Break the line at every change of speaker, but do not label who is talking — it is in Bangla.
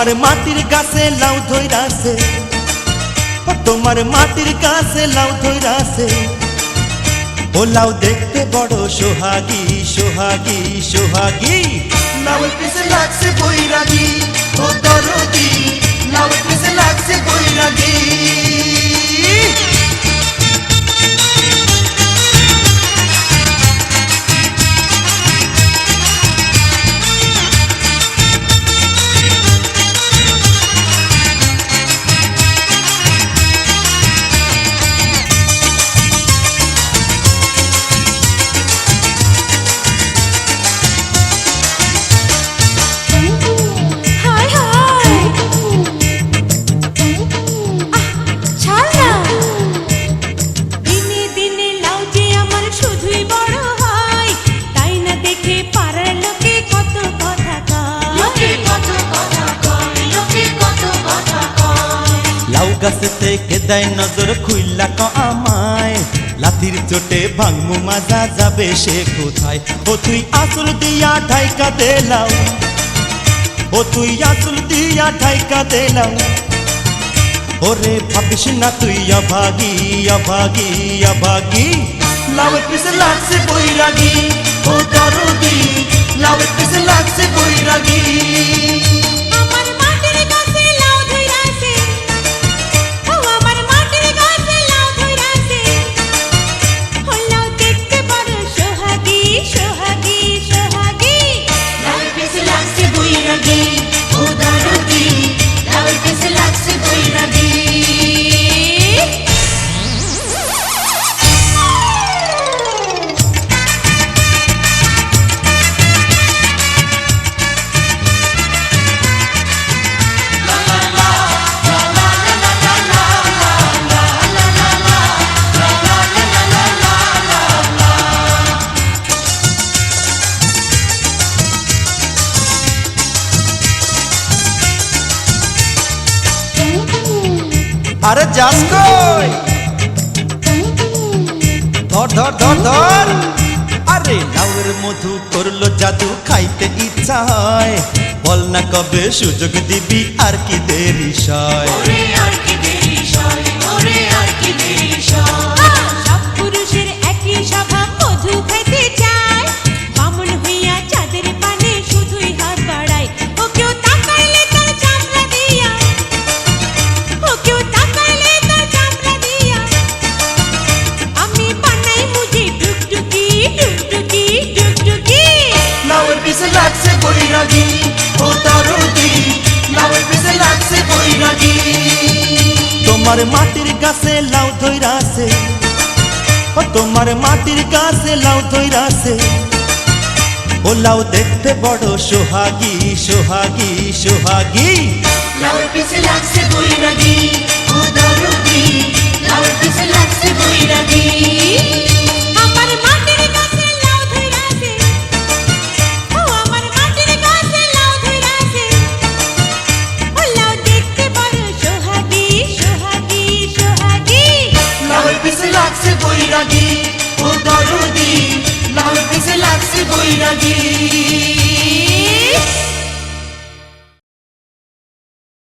তোমার মাটির গাছে লাউ ধইরাছে, তোমার মাটির গাছে লাউ ধইরাছে। ও লাউ দেখতে বড় সোহাগী সোহাগী সোহাগী।
লাউয়ের পিছে লাগছে বৈরাগী, ও দরদি লাউয়ের পিছে লাগছে বৈরাগী।
গাছে থেকে দেয় নজর খুইলা ক আমায়, লাতির চোটে ভাঙমু মাজা যাবে সে কোথায়। ও তুই আসল দিয়া ঢাইকা দেলাও, ও তুই আসল দিয়া ঢাইকা দেলাও। ওরে ভাবিস না তুই অভাগী অভাগী অভাগী।
লাউয়ের পিছে লাগছে বৈরাগী, ও দরদি লাউয়ের পিছে লাগছে বৈরাগী।
আরে যাস কই, ধর ধর ধর ধর। আরে লাউয়ের মধু করলো জাদু, খাইতে ইচ্ছা হয়। বল না কবে সুযোগ দিবি, আর কি দেরি সয়।
সব পুরুষের একই স্বভাব, মধু খাইতে চায়। বামন হইয়া চাঁদের পানে শুধুই হাত বাড়ায়। ও কেউ তাকাইলে তার চামড়া দিয়া, ও কেউ তাকাইলে তার চামড়া দিয়া। আমি বানাই মুজি ডুকডুকি ডুকডুকি ডুকডুকি।
লাউয়ের পিছে লাগছে বৈরাগী, ও দরদি লাউয়ের পিছে লাগছে বৈরাগী।
তোমার মাটির গাছে লাউ ধইরাছে, ও তোমার মাটির গাছে লাউ ধইরাছে। ও লাউ দেখতে বড় সোহাগী সোহাগী সোহাগী।
লাউয়ের পিছে লাগছে বৈরাগী, ও দরদি লাউয়ের পিছে লাগছে বৈরাগী।
আমার মাটির গাছে লাউ ধইরাছে, ও আমার মাটির গাছে লাউ ধইরাছে। ও লাউ দেখতে বড় সোহাগী সোহাগী সোহাগী।
লাউয়ের পিছে লাগছে বৈরাগী, ও দরদি লাউয়ের পিছে লাগছে বৈরাগী।